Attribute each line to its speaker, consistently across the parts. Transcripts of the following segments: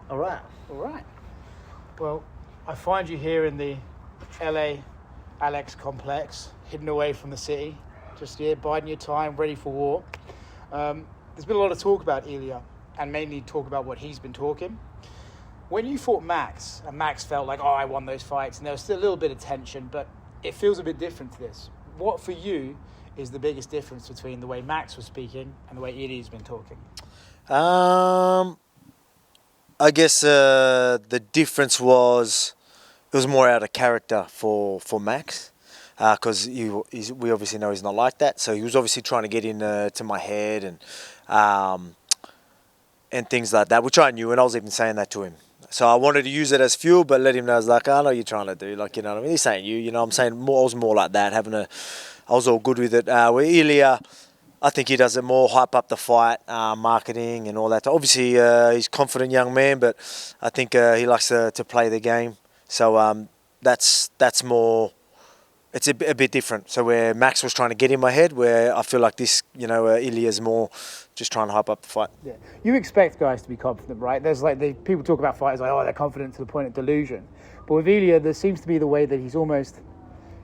Speaker 1: All right. Well, I find you here in the LA Alex complex, hidden away from the city, just here, biding your time, ready for war. There's been a lot of talk about Ilia, and mainly talk about what he's been talking. When you fought Max, and Max felt like, I won those fights, and there was still a little bit of tension, but it feels a bit different to this. What, for you, is the biggest difference between the way Max was speaking and the way Ilia's been talking?
Speaker 2: I guess the difference was it was more out of character for Max, because we obviously know he's not like that. So he was obviously trying to get in to my head and things like that, which I knew, and I was even saying that to him. So I wanted to use it as fuel, but let him know, I was like, I know what you're trying to do, like, you know what I mean? This ain't you know what I'm saying? I was more like that, I was all good with it. Where Ilia, I think he does it more, hype up the fight, marketing and all that. Obviously, he's a confident young man, but I think he likes to play the game. So that's more, it's a bit different. So where Max was trying to get in my head, where I feel like this, Ilia's more just trying to hype up the fight.
Speaker 1: Yeah, you expect guys to be confident, right? There's people talk about fighters like, they're confident to the point of delusion. But with Ilia, there seems to be the way that he's almost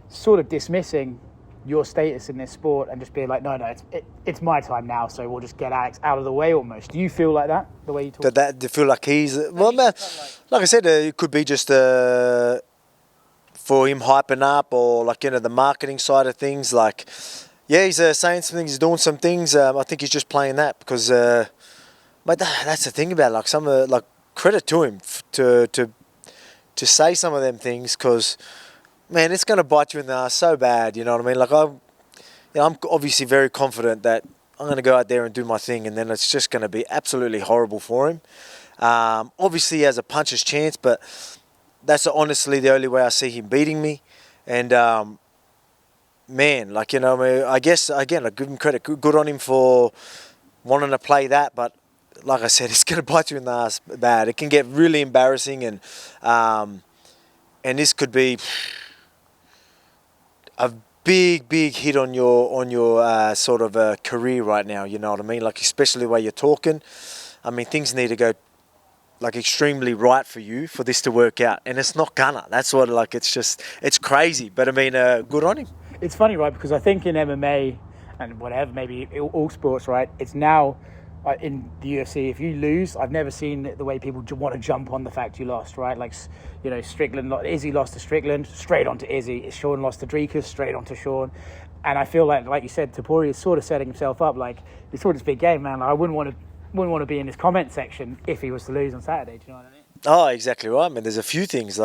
Speaker 1: sort of dismissing your status in this sport and just being like, no, it's my time now, so we'll just get Alex out of the way almost. Do you feel like that, the way you talk?
Speaker 2: Do you feel like he's... Well, man, like I said, it could be just for him hyping up or, the marketing side of things. Like, yeah, he's saying some things, he's doing some things. I think he's just playing that because... but that's the thing about it. Credit to him to say some of them things because... Man, it's going to bite you in the ass so bad, you know what I mean? I'm obviously very confident that I'm going to go out there and do my thing, and then it's just going to be absolutely horrible for him. Obviously, he has a puncher's chance, but that's honestly the only way I see him beating me. And, I guess, again, I give him credit. Good on him for wanting to play that, but like I said, it's going to bite you in the ass bad. It can get really embarrassing, and this could be... a big hit on your sort of career right now, you know what I mean? Especially the way you're talking. I mean, things need to go extremely right for you for this to work out, and it's not gonna. That's what it's crazy. But I mean, good on him.
Speaker 1: It's funny, right? Because I think in MMA and whatever, maybe all sports, right? It's now in the UFC, if you lose, I've never seen the way people want to jump on the fact you lost, right? Strickland, Izzy lost to Strickland, straight on to Izzy. Sean lost to Dricus, straight on to Sean. And I feel like you said, Topuria is sort of setting himself up. It's sort of this big game, man. I wouldn't want to be in his comment section if he was to lose on Saturday. Do you know what I mean?
Speaker 2: Oh, exactly right. I mean, there's a few things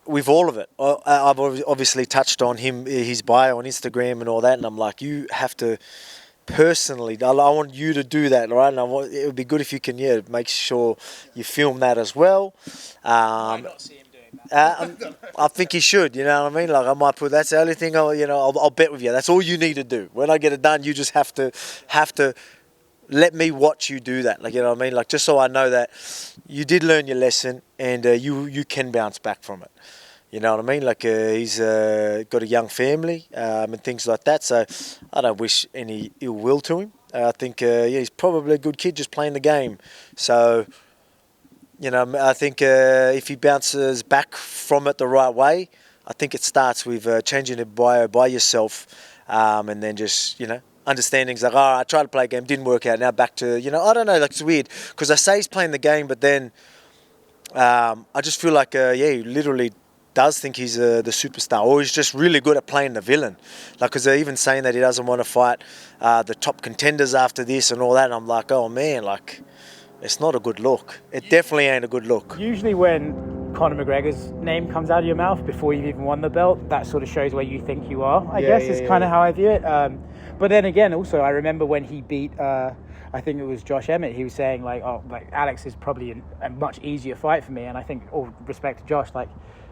Speaker 2: with all of it. I've obviously touched on his bio on Instagram and all that, and I'm like, you have to personally, I want you to do that, right? And it would be good if you can, make sure you film that as well.
Speaker 1: I might not see him doing that.
Speaker 2: I think he should, you know what I mean? I might put, that's the only thing, I'll bet with you. That's all you need to do. When I get it done, you just have to let me watch you do that. You know what I mean? Just so I know that you did learn your lesson and you can bounce back from it. You know what I mean? He's got a young family and things like that. So I don't wish any ill will to him. I think he's probably a good kid just playing the game. So, I think if he bounces back from it the right way, I think it starts with changing it by yourself and then just, understandings I tried to play a game, didn't work out. Now back to, I don't know, it's weird because I say he's playing the game, but then I just feel like, he literally does think he's the superstar, or he's just really good at playing the villain. Because they're even saying that he doesn't want to fight the top contenders after this and all that. And I'm like, oh man, it's not a good look. It definitely ain't a good look.
Speaker 1: Usually when Conor McGregor's name comes out of your mouth before you've even won the belt, that sort of shows where you think you are, I guess, is kind of how I view it. But then again, also, I remember when he beat, I think it was Josh Emmett, he was saying, Alex is probably a much easier fight for me. And I think, all respect to Josh,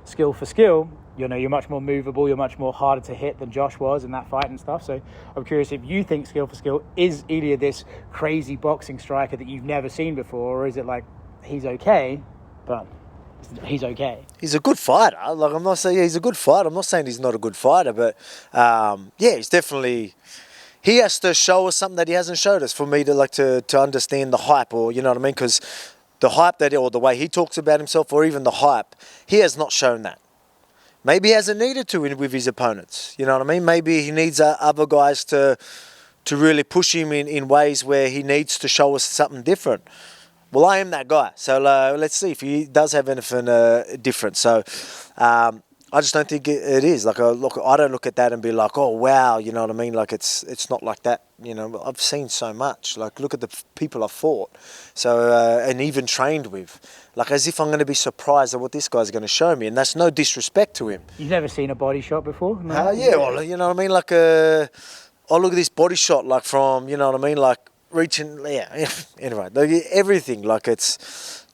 Speaker 1: skill for skill, you're much more movable, you're much more harder to hit than Josh was in that fight and stuff. So I'm curious if you think skill for skill, is Ilia this crazy boxing striker that you've never seen before, or is it he's okay, but he's okay?
Speaker 2: He's a good fighter. I'm not saying he's a good fighter. I'm not saying he's not a good fighter, but he's definitely he has to show us something that he hasn't showed us for me to understand the hype, or you know what I mean? Because the hype or the way he talks about himself, or even the hype, he has not shown that. Maybe he hasn't needed to with his opponents. You know what I mean? Maybe he needs other guys to really push him in ways where he needs to show us something different. Well, I am that guy. So let's see if he does have anything different. So I just don't think it is. Like, I don't look at that and be like, oh, wow, you know what I mean? Like, it's not like that. You know, I've seen so much. Like, look at the people I've fought. So, and even trained with. Like, as if I'm going to be surprised at what this guy's going to show me. And that's no disrespect to him.
Speaker 1: You've never seen a body shot before? No?
Speaker 2: Yeah, well, you know what I mean? Like, oh, look at this body shot, like from, you know what I mean? Like, reaching, yeah. Anyway, everything. Like,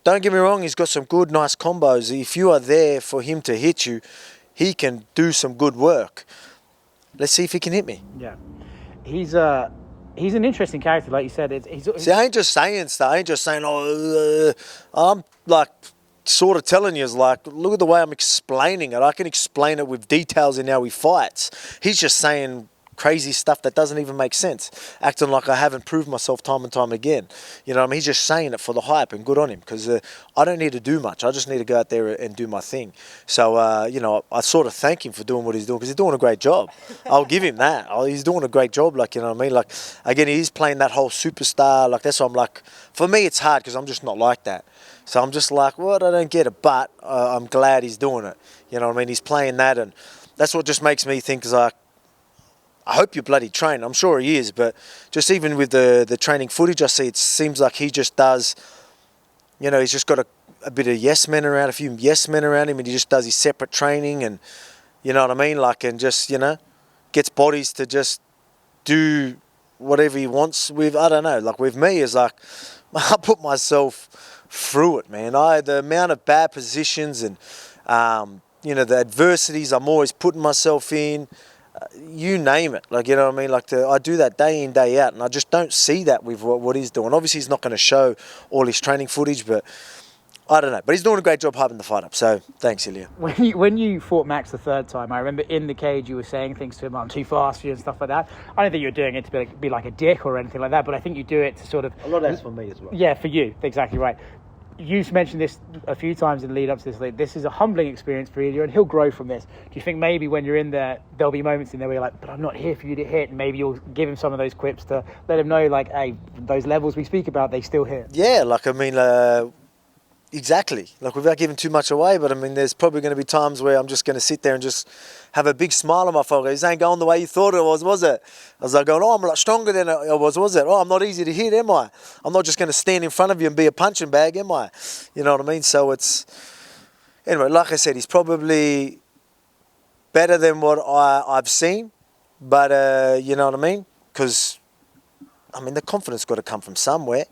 Speaker 2: don't get me wrong, he's got some good, nice combos. If you are there for him to hit you, he can do some good work. Let's see if he can hit me.
Speaker 1: Yeah. He's an interesting character, like you said.
Speaker 2: See, I ain't just saying stuff. I ain't just saying, I'm like sort of telling you, is like, look at the way I'm explaining it. I can explain it with details in how he fights. He's just saying crazy stuff that doesn't even make sense, acting like I haven't proved myself time and time again. You know what I mean? He's just saying it for the hype, and good on him, because I don't need to do much. I just need to go out there and do my thing. So, you know, I sort of thank him for doing what he's doing, because he's doing a great job. I'll give him that. He's doing a great job, like, you know what I mean? Like, again, he's playing that whole superstar. Like, that's why I'm like, for me, it's hard, because I'm just not like that. So I'm just like, well, I don't get it, but I'm glad he's doing it. You know what I mean? He's playing that, and that's what just makes me think, is like, I hope you're bloody trained. I'm sure he is, but just even with the training footage I see, it seems like he just does, you know, he's just got a bit of yes men around, a few yes men around him, and he just does his separate training, and you know what I mean? Like, and just, you know, gets bodies to just do whatever he wants with, I don't know, like with me is like, I put myself through it, man. The amount of bad positions and, you know, the adversities I'm always putting myself in, you name it, like, you know what I mean? Like, I do that day in, day out, and I just don't see that with what he's doing. Obviously, he's not going to show all his training footage, but I don't know. But he's doing a great job hyping the fight up, so thanks, Ilia.
Speaker 1: When you fought Max the third time, I remember in the cage you were saying things to him, I'm too fast for you and stuff like that. I don't think you're doing it to be like a dick or anything like that, but I think you do it to sort of...
Speaker 2: A lot of that's for me as well.
Speaker 1: Yeah, for you, exactly right. You've mentioned this a few times in the lead up to this. Like, this is a humbling experience for Ilia, and he'll grow from this. Do you think maybe when you're in there, there'll be moments in there where you're like, but I'm not here for you to hit, and maybe you'll give him some of those quips to let him know, like, hey, those levels we speak about, they still hit?
Speaker 2: Yeah, like, I mean, exactly. Like, without giving too much away, but I mean, there's probably going to be times where I'm just going to sit there and just have a big smile on my face. This ain't going the way you thought it was it? I was like going, oh, I'm a lot stronger than I was it? Oh, I'm not easy to hit, am I? I'm not just going to stand in front of you and be a punching bag, am I? You know what I mean? So it's... Anyway, like I said, he's probably better than what I've seen, but you know what I mean? Because, I mean, the confidence got to come from somewhere.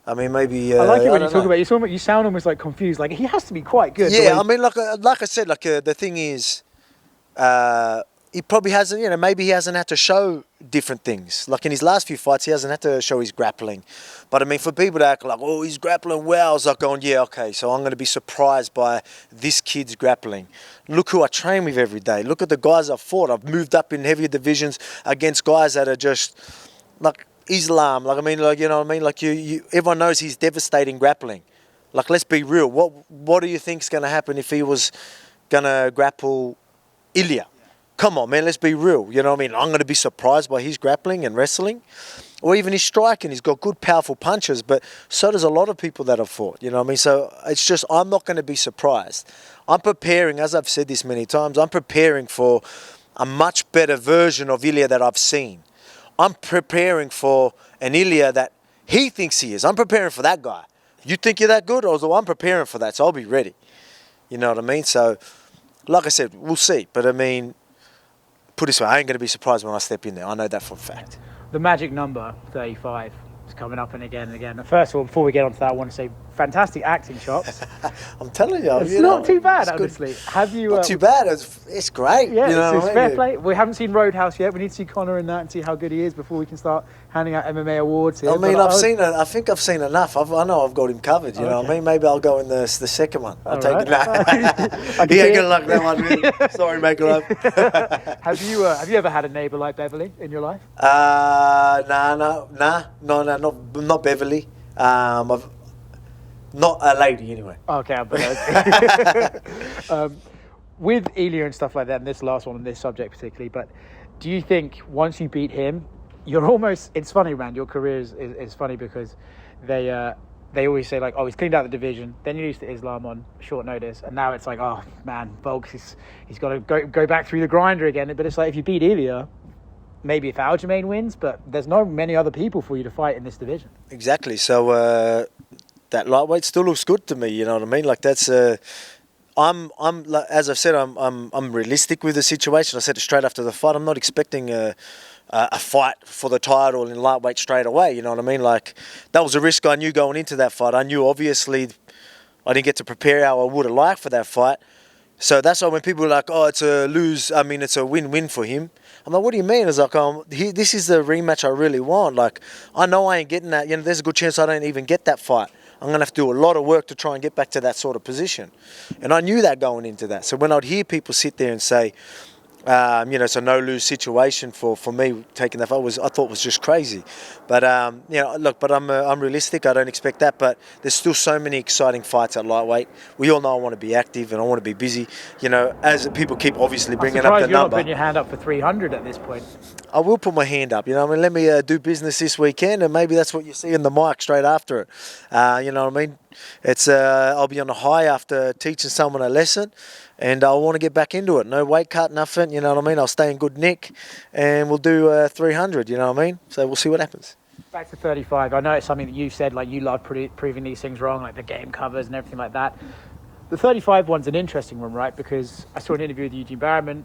Speaker 2: I mean, maybe...
Speaker 1: I like it when you talk about it. You sound almost like confused. Like, he has to be quite good.
Speaker 2: Yeah, I mean, like I said, like the thing is, he probably hasn't, you know, maybe he hasn't had to show different things. Like in his last few fights, he hasn't had to show his grappling. But I mean, for people to act like, oh, he's grappling well, I was like going, yeah, okay, so I'm going to be surprised by this kid's grappling. Look who I train with every day. Look at the guys I've fought. I've moved up in heavier divisions against guys that are just, like, Islam, like, I mean, like, you know what I mean? Like, everyone knows he's devastating grappling. Like, let's be real. What do you think's going to happen if he was going to grapple Ilia? Come on, man, let's be real. You know what I mean? I'm going to be surprised by his grappling and wrestling, or even his striking. He's got good, powerful punches, but so does a lot of people that have fought. You know what I mean? So it's just, I'm not going to be surprised. I'm preparing, as I've said this many times, I'm preparing for a much better version of Ilia that I've seen. I'm preparing for an Ilia that he thinks he is. I'm preparing for that guy. You think you're that good? I'm preparing for that, so I'll be ready. You know what I mean? So, like I said, we'll see. But I mean, put it this way, I ain't going to be surprised when I step in there. I know that for a fact.
Speaker 1: The magic number, 35. It's coming up and again and again. First of all, before we get onto that, I want to say fantastic acting chops.
Speaker 2: I'm telling you,
Speaker 1: It's not too bad, honestly. Have you?
Speaker 2: Not too bad. It's great.
Speaker 1: Yeah,
Speaker 2: you know
Speaker 1: it's fair play. We haven't seen Roadhouse yet. We need to see Conor in that and see how good he is before we can start handing out MMA awards here.
Speaker 2: I mean, I think I've seen enough. I know I've got him covered. You know what I mean? Maybe I'll go in the second one. I'll take it. He ain't gonna like that one. Really. Sorry, MacLife.
Speaker 1: Have you ever had a neighbour like Beverly in your life?
Speaker 2: No, not Beverly. I've not a lady anyway.
Speaker 1: Okay, but with Ilia and stuff like that, and this last one on this subject particularly, but do you think once you beat him, you're almost, it's funny, man, your career is funny because they always say like, oh, he's cleaned out the division, then you lose to Islam on short notice, and now it's like, oh man, Volks, he's got to go back through the grinder again. But it's like, if you beat Ilia, maybe if Aljamain wins, but there's not many other people for you to fight in this division.
Speaker 2: Exactly. So that lightweight still looks good to me. You know what I mean? Like that's I'm like, as I've said, I'm realistic with the situation. I said it straight after the fight. I'm not expecting a fight for the title in lightweight straight away. You know what I mean? Like that was a risk I knew going into that fight. I knew obviously I didn't get to prepare how I would have liked for that fight. So that's why when people are like, oh, it's a win-win for him. I'm like, what do you mean? It's like, this is the rematch I really want. Like, I know I ain't getting that. You know, there's a good chance I don't even get that fight. I'm going to have to do a lot of work to try and get back to that sort of position. And I knew that going into that. So when I'd hear people sit there and say, it's a no-lose situation for me taking that fight, I thought was just crazy. But, look, but I'm realistic. I don't expect that. But there's still so many exciting fights at lightweight. We all know I want to be active and I want to be busy. You know, as people keep obviously bringing up the number.
Speaker 1: I'm surprised you're not putting your hand up for 300 at this point.
Speaker 2: I will put my hand up, you know. I mean, let me do business this weekend, and maybe that's what you see in the mic straight after it. You know what I mean? It's I'll be on a high after teaching someone a lesson, and I want to get back into it. No weight cut, nothing. You know what I mean? I'll stay in good nick, and we'll do 300. You know what I mean? So we'll see what happens.
Speaker 1: Back to 35. I know it's something that you said, like you love proving these things wrong, like the game covers and everything like that. The 35 one's an interesting one, right? Because I saw an interview with Eugene Barrowman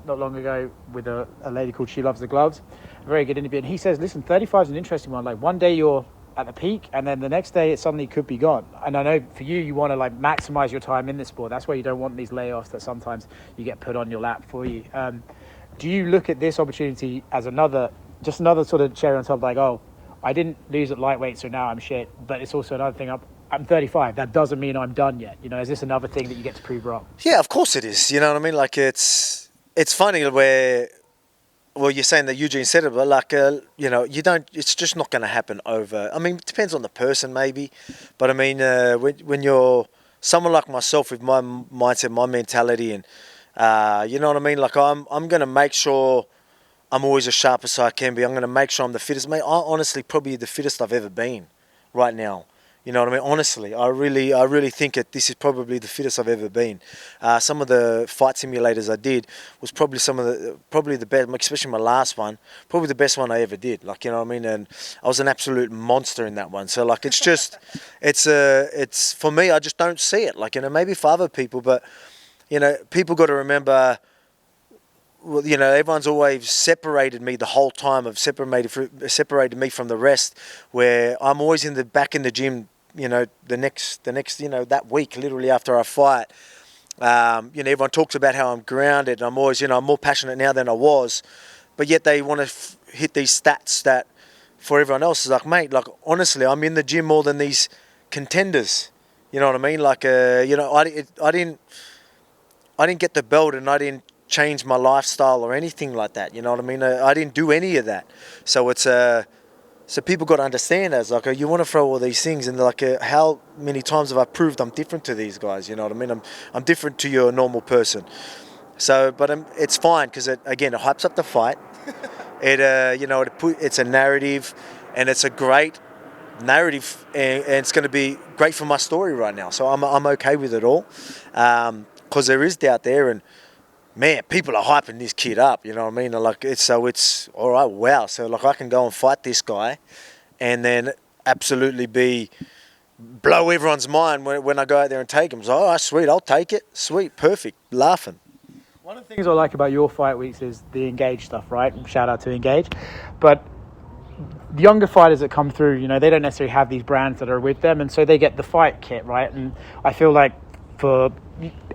Speaker 1: not long ago with a lady called She Loves the Gloves. A very good interview. And he says, listen, 35 is an interesting one. Like one day you're at the peak and then the next day it suddenly could be gone. And I know for you want to like maximize your time in the sport. That's why you don't want these layoffs that sometimes you get put on your lap for you. Do you look at this opportunity as another sort of cherry on top, like, oh, I didn't lose at lightweight, so now I'm shit. But it's also another thing, I'm 35. That doesn't mean I'm done yet. You know, is this another thing that you get to prove wrong?
Speaker 2: Yeah, of course it is. You know what I mean? Like it's funny where, well, you're saying that Eugene said it, but like, it's just not going to happen over. I mean, it depends on the person maybe. But I mean, when you're someone like myself with my mindset, my mentality, and you know what I mean? Like I'm going to make sure I'm always as sharp as I can be. I'm going to make sure I'm the fittest. Mate, I'm honestly probably the fittest I've ever been right now. You know what I mean? Honestly, I really think that this is probably the fittest I've ever been. Some of the fight simulators I did was probably the best, especially my last one, probably the best one I ever did. Like, you know what I mean? And I was an absolute monster in that one. So like, it's just, it's for me, I just don't see it. Like, you know, maybe for other people, but you know, people got to remember. Well, you know, everyone's always separated me the whole time. Have separated me from the rest. Where I'm always back in the gym. You know, the next, you know, that week, literally after I fight. You know, everyone talks about how I'm grounded. And I'm always, you know, I'm more passionate now than I was. But yet they want to hit these stats that for everyone else is like, mate, like honestly, I'm in the gym more than these contenders. You know what I mean? Like, you know, I didn't get the belt and I didn't change my lifestyle or anything like that. You know what I mean? I didn't do any of that. So it's so people got to understand that. It's like, you want to throw all these things, and like, how many times have I proved I'm different to these guys? You know what I mean? I'm different to your normal person. So, but it's fine because it hypes up the fight. It's a narrative, and it's a great narrative, and it's going to be great for my story right now. So I'm okay with it all, because there is doubt there, and man, people are hyping this kid up, you know what I mean? Like it's all right, wow. So like I can go and fight this guy and then absolutely blow everyone's mind when I go out there and take him. So, all right, sweet, I'll take it. Sweet, perfect, laughing.
Speaker 1: One of the things I like about your fight weeks is the Engage stuff, right? Shout out to Engage. But the younger fighters that come through, you know, they don't necessarily have these brands that are with them, and so they get the fight kit, right? And I feel like for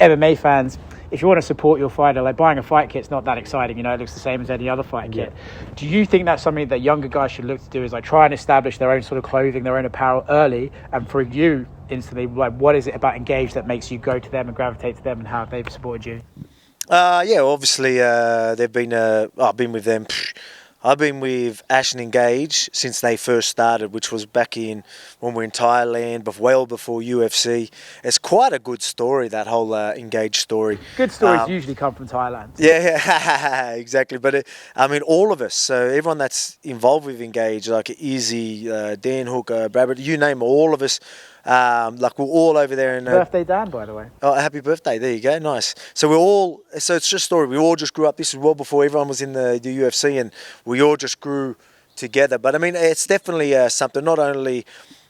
Speaker 1: MMA fans, if you want to support your fighter, like buying a fight kit's not that exciting. You know, it looks the same as any other fight kit. Do you think that's something that younger guys should look to do, is like try and establish their own sort of clothing, their own apparel early? And for you, instantly, like, what is it about Engage that makes you go to them and gravitate to them, and how they've supported you?
Speaker 2: Yeah, obviously they've been. I've been with them. I've been with Ash and Engage since they first started, which was back in when we were in Thailand, but well before UFC. It's quite a good story, that whole Engage story.
Speaker 1: Good stories usually come from Thailand.
Speaker 2: Yeah, exactly. But I mean, all of us, so everyone that's involved with Engage, like Izzy, Dan Hooker, Brad, you name it, all of us. Like we're all over there in
Speaker 1: birthday Dan, by the way.
Speaker 2: Oh, happy birthday. There you go. Nice. So it's just a story. We all just grew up. This is well before everyone was in the UFC, and we all just grew together. But I mean, it's definitely something, not only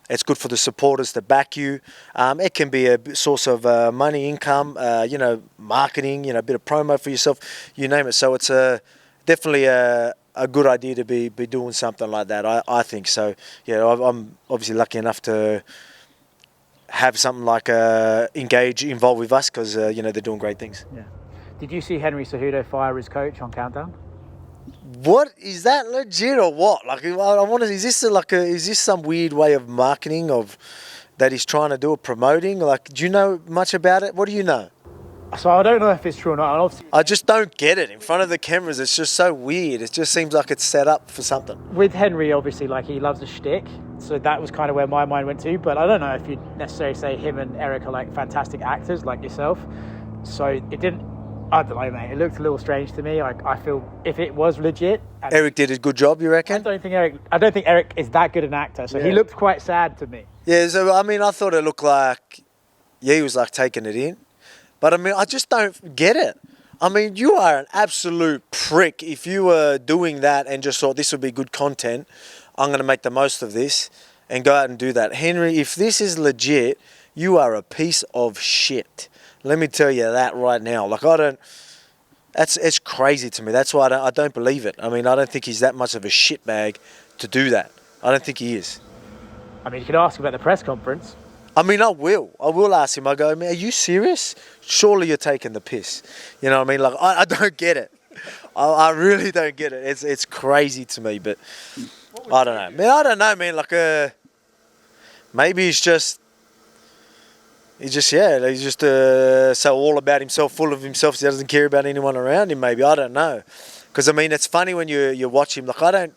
Speaker 2: it's good for the supporters to back you, it can be a source of money, income, you know, marketing, you know, a bit of promo for yourself, you name it. So it's definitely a good idea to be doing something like that, I think. So, yeah, I'm obviously lucky enough to have something like Engage involved with us, because you know, they're doing great things.
Speaker 1: Yeah. Did you see Henry Cejudo fire his coach on Countdown?
Speaker 2: What is that, legit or what? Like, I want to. Is this some weird way of marketing of that he's trying to do, or promoting? Like, do you know much about it? What do you know?
Speaker 1: So I don't know if it's true or not. Obviously,
Speaker 2: I just don't get it. In front of the cameras, it's just so weird. It just seems like it's set up for something.
Speaker 1: With Henry, obviously, like, he loves a shtick, so that was kind of where my mind went to. But I don't know if you'd necessarily say him and Eric are like fantastic actors like yourself. So it didn't. I don't know, mate. It looked a little strange to me. Like, I feel if it was legit,
Speaker 2: Eric did a good job, you reckon?
Speaker 1: I don't think Eric is that good an actor. So he looked quite sad to me.
Speaker 2: Yeah. So I mean, I thought it looked like, yeah, he was like taking it in. But I mean, I just don't get it. I mean, you are an absolute prick if you were doing that and just thought this would be good content. I'm going to make the most of this and go out and do that. Henry, if this is legit, you are a piece of shit. Let me tell you that right now. Like, it's crazy to me. That's why I don't believe it. I mean, I don't think he's that much of a shitbag to do that. I don't think he is.
Speaker 1: I mean, you could ask about the press conference.
Speaker 2: I mean, I will ask him. I go, man, are you serious? Surely you're taking the piss. You know what I mean? Like, I don't get it. I really don't get it. It's crazy to me, but I don't know. Man, I don't know, man. Like, maybe he's just so all about himself, full of himself. So he doesn't care about anyone around him. Maybe, I don't know. Because I mean, it's funny when you watch him. Like, I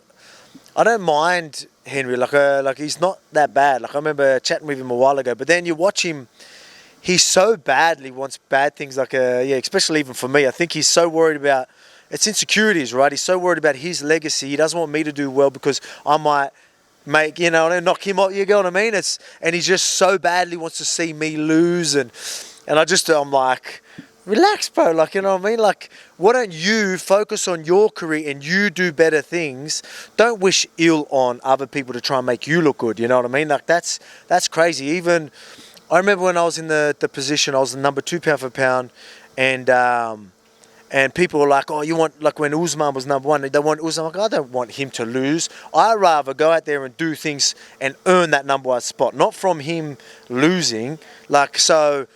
Speaker 2: don't mind Henry. Like he's not that bad. Like, I remember chatting with him a while ago. But then you watch him. He so badly wants bad things. Like, especially even for me. I think he's so worried about it's insecurities, right? He's so worried about his legacy. He doesn't want me to do well because I might make, you know, knock him off. You know what I mean? And he just so badly wants to see me lose. And I'm like, relax, bro. Like, you know what I mean? Like, why don't you focus on your career and you do better things? Don't wish ill on other people to try and make you look good. You know what I mean? Like, that's crazy. Even I remember when I was in the position, I was the number 2 pound for pound, and people were like, oh, you want, like when Usman was number 1, they want Usman. Like, I don't want him to lose. I'd rather go out there and do things and earn that number 1 spot, not from him losing. Like, so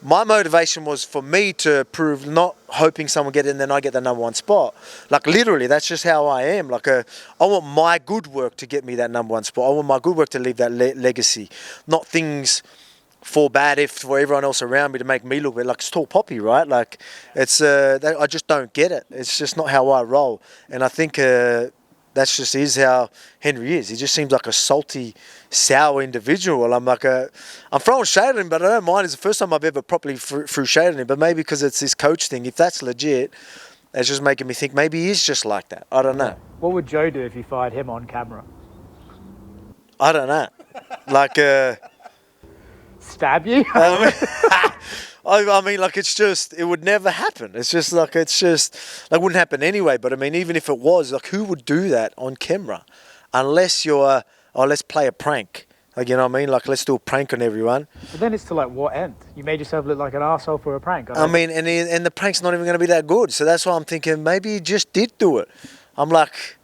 Speaker 2: my motivation was for me to prove, not hoping someone get in and then I get the number 1 spot. Like, literally, that's just how I am. Like, I want my good work to get me that number 1 spot. I want my good work to leave that legacy, not things for bad if for everyone else around me to make me look bad. Like, it's tall poppy, right? Like, it's I just don't get it. It's just not how I roll. And I think that's just is how Henry is. He just seems like a salty, sour individual. I'm like I'm throwing shade at him, but I don't mind. It's the first time I've ever properly threw shade at him. But maybe because it's this coach thing. If that's legit, it's just making me think maybe he is just like that. I don't know.
Speaker 1: What would Joe do if you fired him on camera?
Speaker 2: I don't know. Like,
Speaker 1: stab you?
Speaker 2: I mean, like, it's just, it would never happen. It's just like, it wouldn't happen anyway. But I mean, even if it was, like, who would do that on camera? Unless you're, let's play a prank. Like, you know what I mean? Like, let's do a prank on everyone.
Speaker 1: But then it's to, like, what end? You made yourself look like an arsehole for a prank.
Speaker 2: I mean, and the prank's not even going to be that good. So that's why I'm thinking maybe he just did do it. I'm like,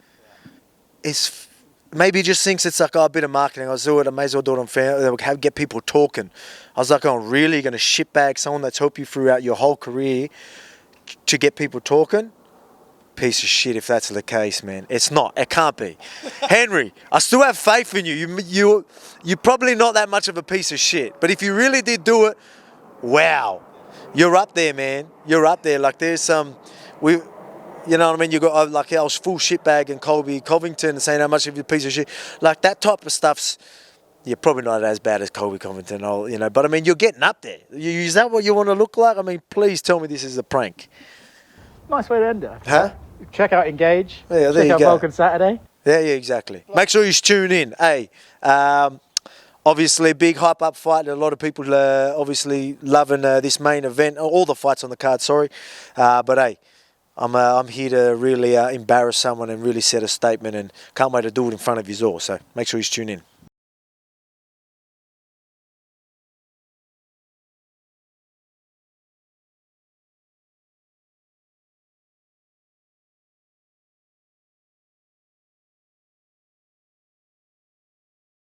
Speaker 2: maybe he just thinks it's like, oh, a bit of marketing. I do it. I may as well do it on fan. Get people talking. I was like, oh, really? You're going to shitbag someone that's helped you throughout your whole career to get people talking? Piece of shit if that's the case, man. It's not. It can't be. Henry, I still have faith in you. You're probably not that much of a piece of shit. But if you really did do it, wow. You're up there, man. You're up there. Like there's some... You know what I mean? You got like I was full shitbag and Colby Covington saying how much of a piece of shit. Like that type of stuff's you're probably not as bad as Colby Covington, you know. But I mean, you're getting up there. Is that what you want to look like? I mean, please tell me this is a prank.
Speaker 1: Nice way to end it.
Speaker 2: Huh?
Speaker 1: Check out Engage.
Speaker 2: Yeah,
Speaker 1: check out Vulcan Saturday.
Speaker 2: Yeah, exactly. Make sure you tune in. Hey, obviously, big hype up fight. A lot of people obviously loving this main event. All the fights on the card. Sorry, but hey. I'm here to really embarrass someone and really set a statement and can't wait to do it in front of you all. So make sure you tune in.